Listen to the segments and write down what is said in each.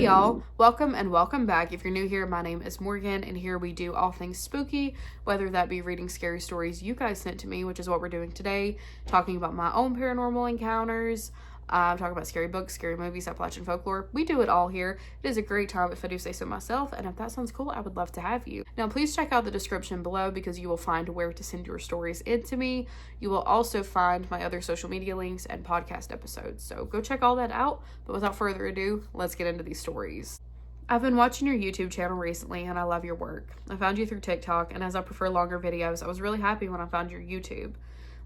y'all, welcome and welcome back. If you're new here, my name is Morgan, and here we do all things spooky, whether that be reading scary stories you guys sent to me, which is what we're doing today, talking about my own paranormal encounters, talking about scary books, scary movies, Appalachian folklore. We do it all here. It is a great time if I do say so myself, and if that sounds cool, I would love to have you. Now, please check out the description below because you will find where to send your stories in to me. You will also find my other social media links and podcast episodes, so go check all that out. But without further ado, let's get into these stories. I've been watching your YouTube channel recently, and I love your work. I found you through TikTok, and as I prefer longer videos, I was really happy when I found your YouTube.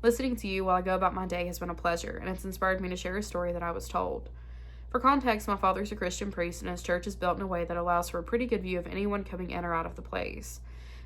Listening to you while I go about my day has been a pleasure, and it's inspired me to share a story that I was told. For context, my father's a Christian priest, and his church is built in a way that allows for a pretty good view of anyone coming in or out of the place.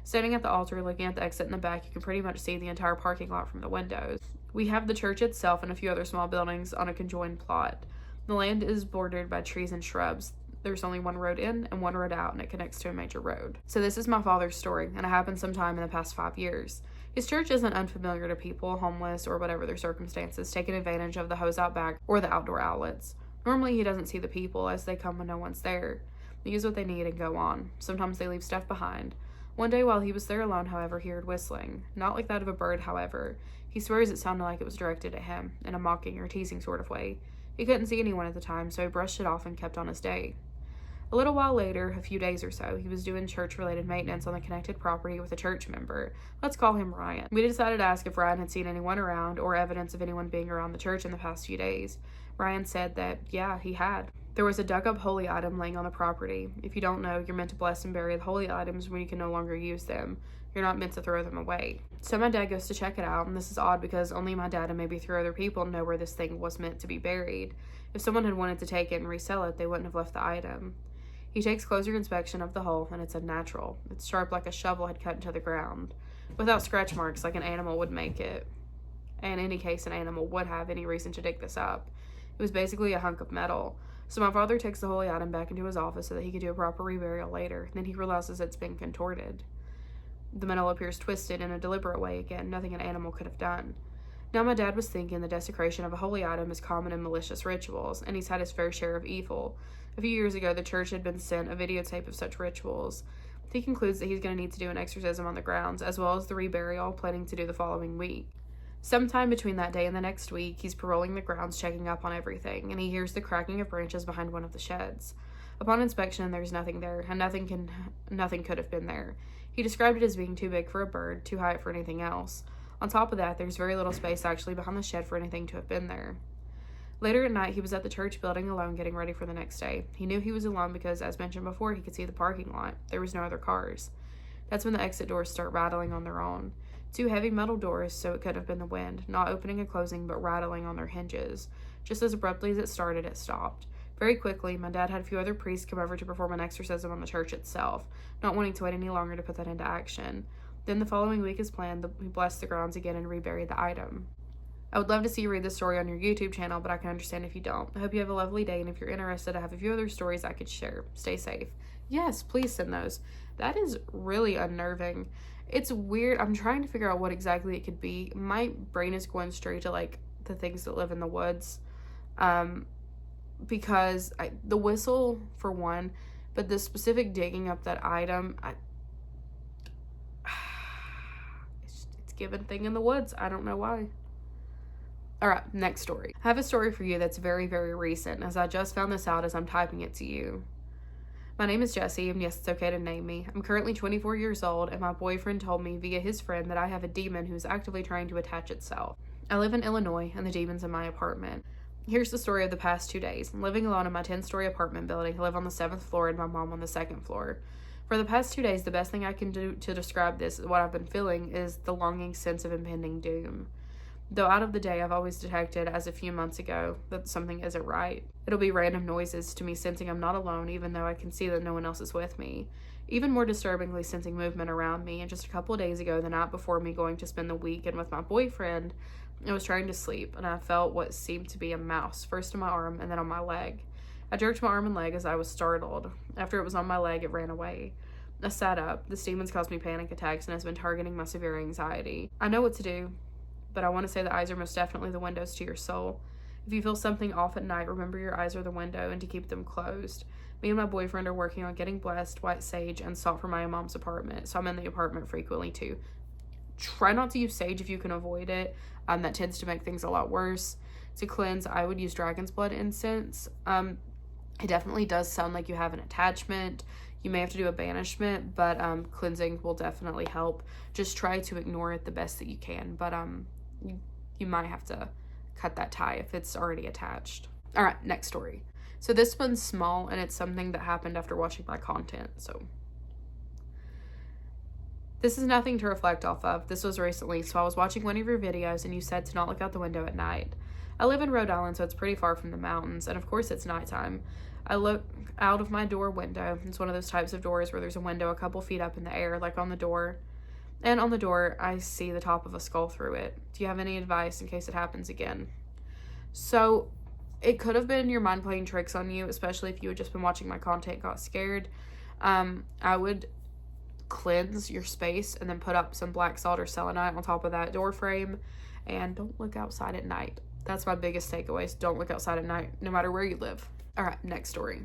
Standing at the altar, looking at the exit in the back, you can pretty much see the entire parking lot from the windows. We have the church itself and a few other small buildings on a conjoined plot. The land is bordered by trees and shrubs. There's only one road in and one road out, and it connects to a major road. So this is my father's story, and it happened sometime in the past 5 years. His church isn't unfamiliar to people, homeless, or whatever their circumstances, taking advantage of the hose out back or the outdoor outlets. Normally, he doesn't see the people as they come when no one's there. They use what they need and go on. Sometimes they leave stuff behind. One day while he was there alone, however, he heard whistling. Not like that of a bird, however. He swears it sounded like it was directed at him, in a mocking or teasing sort of way. He couldn't see anyone at the time, so he brushed it off and kept on his day. A little while later, a few days or so, he was doing church-related maintenance on the connected property with a church member. Let's call him Ryan. We decided to ask if Ryan had seen anyone around or evidence of anyone being around the church in the past few days. Ryan said that, yeah, he had. There was a dug-up holy item laying on the property. If you don't know, you're meant to bless and bury the holy items when you can no longer use them. You're not meant to throw them away. So my dad goes to check it out, and this is odd because only my dad and maybe 3 other people know where this thing was meant to be buried. If someone had wanted to take it and resell it, they wouldn't have left the item. He takes closer inspection of the hole, and it's unnatural. It's sharp like a shovel had cut into the ground, without scratch marks like an animal would make it. In any case, an animal would have any reason to dig this up. It was basically a hunk of metal. So my father takes the holy item back into his office so that he could do a proper reburial later. Then he realizes it's been contorted. The metal appears twisted in a deliberate way again, nothing an animal could have done. Now my dad was thinking the desecration of a holy item is common in malicious rituals, and he's had his fair share of evil. A few years ago, the church had been sent a videotape of such rituals. He concludes that he's going to need to do an exorcism on the grounds, as well as the reburial, planning to do the following week. Sometime between that day and the next week, he's patrolling the grounds, checking up on everything, and he hears the cracking of branches behind one of the sheds. Upon inspection, there's nothing there, and nothing could have been there. He described it as being too big for a bird, too high for anything else. On top of that, there's very little space actually behind the shed for anything to have been there. Later at night, he was at the church building alone, getting ready for the next day. He knew he was alone because, as mentioned before, he could see the parking lot. There was no other cars. That's when the exit doors start rattling on their own. 2 heavy metal doors, so it could have been the wind, not opening and closing, but rattling on their hinges. Just as abruptly as it started, it stopped. Very quickly, my dad had a few other priests come over to perform an exorcism on the church itself, not wanting to wait any longer to put that into action. Then the following week, as planned, we blessed the grounds again and reburied the item. I would love to see you read this story on your YouTube channel, but I can understand if you don't. I hope you have a lovely day, and if you're interested, I have a few other stories I could share. Stay safe. Yes, please send those. That is really unnerving. It's weird. I'm trying to figure out what exactly it could be. My brain is going straight to, like, the things that live in the woods. Because the whistle, for one, but the specific digging up that item, it's given thing in the woods. I don't know why. All right, next story. I have a story for you that's very, very recent, as I just found this out as I'm typing it to you. My name is Jessie, and yes, it's okay to name me. I'm currently 24 years old, and my boyfriend told me via his friend that I have a demon who's actively trying to attach itself. I live in Illinois, and the demon's in my apartment. Here's the story of the past 2 days. I'm living alone in my 10-story apartment building. I live on the 7th floor, and my mom on the 2nd floor. For the past 2 days, the best thing I can do to describe this, what I've been feeling, is the longing sense of impending doom. Though out of the day, I've always detected, as a few months ago, that something isn't right. It'll be random noises to me sensing I'm not alone, even though I can see that no one else is with me. Even more disturbingly, sensing movement around me. And just a couple of days ago, the night before me going to spend the weekend with my boyfriend, I was trying to sleep, and I felt what seemed to be a mouse, first on my arm and then on my leg. I jerked my arm and leg as I was startled. After it was on my leg, it ran away. I sat up. This demon's caused me panic attacks and has been targeting my severe anxiety. I know what to do, but I want to say the eyes are most definitely the windows to your soul. If you feel something off at night, remember your eyes are the window and to keep them closed. Me and my boyfriend are working on getting blessed, white sage, and salt for my mom's apartment, so I'm in the apartment frequently too. Try not to use sage if you can avoid it. That tends to make things a lot worse. To cleanse, I would use dragon's blood incense. It definitely does sound like you have an attachment. You may have to do a banishment, but cleansing will definitely help. Just try to ignore it the best that you can, but you might have to cut that tie if it's already attached. All right, next story. So this one's small, and it's something that happened after watching my content, so this is nothing to reflect off of. This was recently, so I was watching one of your videos, and you said to not look out the window at night. I live in Rhode Island, so it's pretty far from the mountains, and of course it's nighttime. I look out of my door window. It's one of those types of doors where there's a window a couple feet up in the air, like on the door. And on the door, I see the top of a skull through it. Do you have any advice in case it happens again? So, it could have been your mind playing tricks on you, especially if you had just been watching my content and got scared. I would cleanse your space and then put up some black salt or selenite on top of that door frame, and don't look outside at night. That's my biggest takeaways. Don't look outside at night, no matter where you live. All right, next story.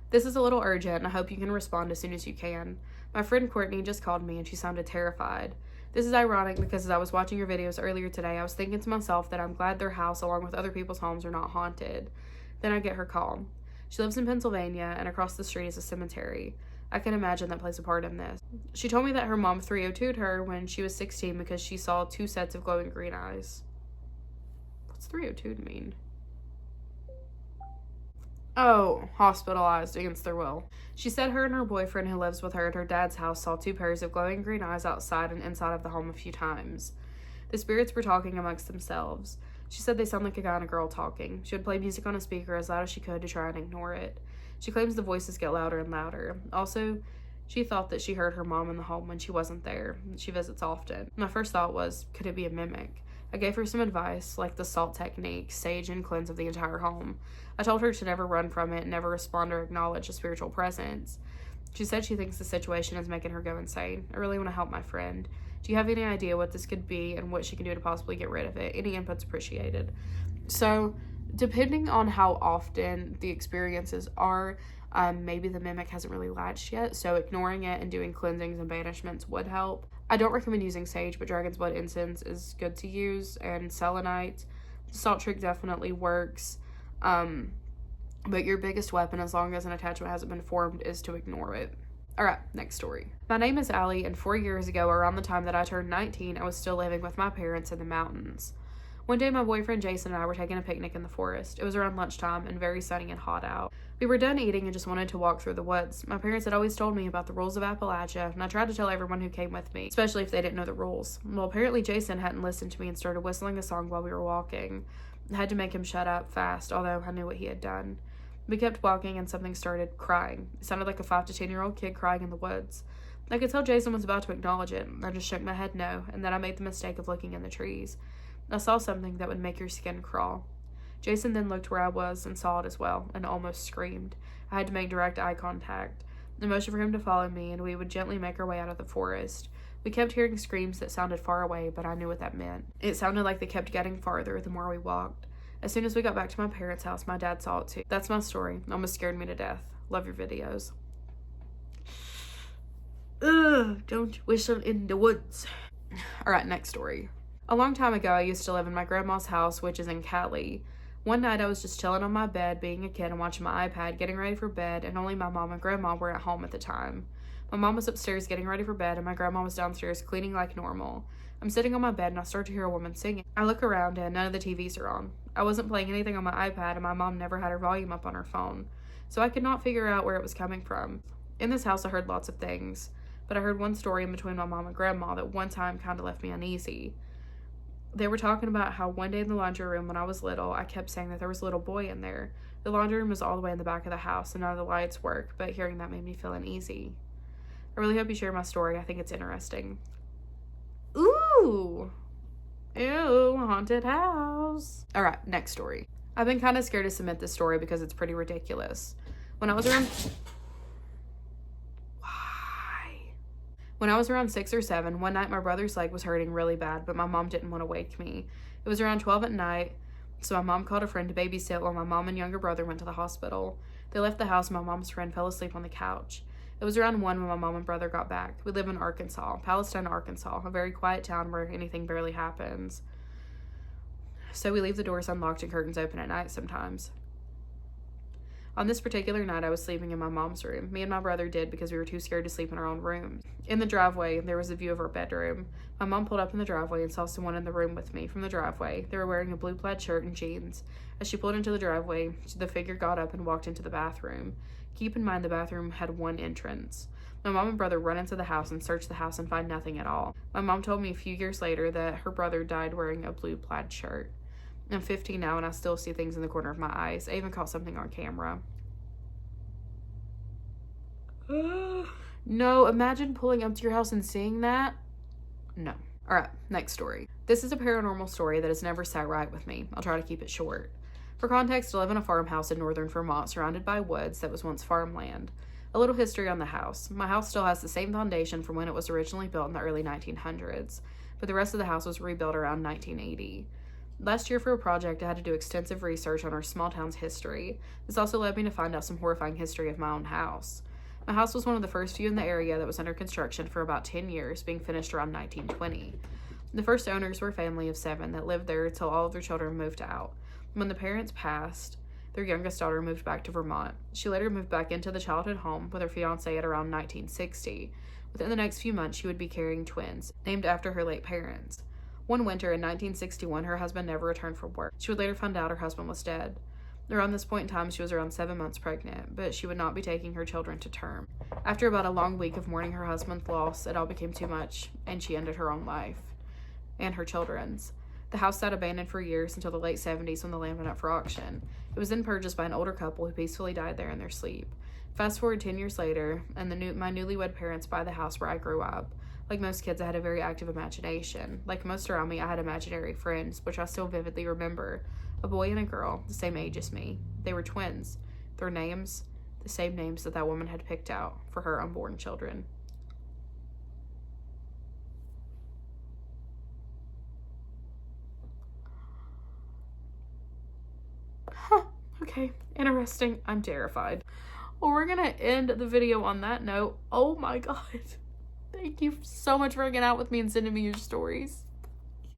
This is a little urgent, and I hope you can respond as soon as you can. My friend Courtney just called me, and she sounded terrified. This is ironic because as I was watching your videos earlier today, I was thinking to myself that I'm glad their house, along with other people's homes, are not haunted. Then I get her call. She lives in Pennsylvania, and across the street is a cemetery. I can imagine that plays a part in this. She told me that her mom 302'd her when she was 16 because she saw 2 sets of glowing green eyes. What's 302'd mean? Oh, hospitalized against their will. She said her and her boyfriend who lives with her at her dad's house saw 2 pairs of glowing green eyes outside and inside of the home a few times. The spirits were talking amongst themselves. She said they sound like a guy and a girl talking. She would play music on a speaker as loud as she could to try and ignore it. She claims the voices get louder and louder. Also, she thought that she heard her mom in the home when she wasn't there. She visits often. My first thought was, could it be a mimic? I gave her some advice, like the salt technique, sage, and cleanse of the entire home. I told her to never run from it, never respond or acknowledge a spiritual presence. She said she thinks the situation is making her go insane. I really want to help my friend. Do you have any idea what this could be and what she can do to possibly get rid of it? Any input's appreciated. So, depending on how often the experiences are, maybe the mimic hasn't really latched yet, so ignoring it and doing cleansings and banishments would help. I don't recommend using sage, but dragon's blood incense is good to use, and selenite. Salt trick definitely works, but your biggest weapon, as long as an attachment hasn't been formed, is to ignore it. Alright, next story. My name is Allie, and 4 years ago, around the time that I turned 19, I was still living with my parents in the mountains. One day, my boyfriend Jason and I were taking a picnic in the forest. It was around lunchtime and very sunny and hot out. We were done eating and just wanted to walk through the woods. My parents had always told me about the rules of Appalachia, and I tried to tell everyone who came with me, especially if they didn't know the rules. Well, apparently Jason hadn't listened to me and started whistling a song while we were walking. I had to make him shut up fast, although I knew what he had done. We kept walking and something started crying. It sounded like a 5 to 10-year-old kid crying in the woods. I could tell Jason was about to acknowledge it. I just shook my head no, and then I made the mistake of looking in the trees. I saw something that would make your skin crawl. Jason then looked where I was and saw it as well, and almost screamed. I had to make direct eye contact. I motioned for him to follow me, and we would gently make our way out of the forest. We kept hearing screams that sounded far away, but I knew what that meant. It sounded like they kept getting farther the more we walked. As soon as we got back to my parents' house, my dad saw it too. That's my story. Almost scared me to death. Love your videos. Ugh, don't whistle in the woods. Alright, next story. A long time ago, I used to live in my grandma's house, which is in Cali. One night, I was just chilling on my bed, being a kid and watching my iPad, getting ready for bed, and only my mom and grandma were at home at the time. My mom was upstairs getting ready for bed, and my grandma was downstairs cleaning like normal. I'm sitting on my bed, and I start to hear a woman singing. I look around, and none of the TVs are on. I wasn't playing anything on my iPad, and my mom never had her volume up on her phone, so I could not figure out where it was coming from. In this house, I heard lots of things, but I heard one story in between my mom and grandma that one time kind of left me uneasy. They were talking about how one day in the laundry room when I was little, I kept saying that there was a little boy in there. The laundry room was all the way in the back of the house, and none of the lights work, but hearing that made me feel uneasy. I really hope you share my story. I think it's interesting. Ooh! Ew, haunted house. Alright, next story. I've been kind of scared to submit this story because it's pretty ridiculous. When I was around 6 or 7, one night my brother's leg was hurting really bad, but my mom didn't want to wake me. It was around 12 at night, so my mom called a friend to babysit while my mom and younger brother went to the hospital. They left the house and my mom's friend fell asleep on the couch. It was around 1 when my mom and brother got back. We live in Arkansas, Palestine, Arkansas, a very quiet town where anything barely happens. So we leave the doors unlocked and curtains open at night sometimes. On this particular night, I was sleeping in my mom's room. Me and my brother did because we were too scared to sleep in our own room. In the driveway, there was a view of our bedroom. My mom pulled up in the driveway and saw someone in the room with me from the driveway. They were wearing a blue plaid shirt and jeans. As she pulled into the driveway, the figure got up and walked into the bathroom. Keep in mind the bathroom had one entrance. My mom and brother run into the house and search the house and find nothing at all. My mom told me a few years later that her brother died wearing a blue plaid shirt. I'm 15 now and I still see things in the corner of my eyes. I even caught something on camera. No, imagine pulling up to your house and seeing that. No. Alright, next story. This is a paranormal story that has never sat right with me. I'll try to keep it short. For context, I live in a farmhouse in northern Vermont surrounded by woods that was once farmland. A little history on the house. My house still has the same foundation from when it was originally built in the early 1900s, but the rest of the house was rebuilt around 1980. Last year for a project, I had to do extensive research on our small town's history. This also led me to find out some horrifying history of my own house. My house was one of the first few in the area that was under construction for about 10 years, being finished around 1920. The first owners were a family of 7 that lived there until all of their children moved out. When the parents passed, their youngest daughter moved back to Vermont. She later moved back into the childhood home with her fiancé at around 1960. Within the next few months, she would be carrying twins, named after her late parents. One winter in 1961, her husband never returned from work. She would later find out her husband was dead. Around this point in time, she was around 7 months pregnant, but she would not be taking her children to term. After about a long week of mourning her husband's loss, it all became too much, and she ended her own life and her children's. The house sat abandoned for years until the late 70s when the land went up for auction. It was then purchased by an older couple who peacefully died there in their sleep. Fast forward 10 years later, and my newlywed parents buy the house where I grew up. Like most kids, I had a very active imagination. Like most around me, I had imaginary friends, which I still vividly remember. A boy and a girl, the same age as me. They were twins. Their names, the same names that woman had picked out for her unborn children. Huh, okay, interesting. I'm terrified. Well, we're gonna end the video on that note. Oh my god. Thank you so much for hanging out with me and sending me your stories.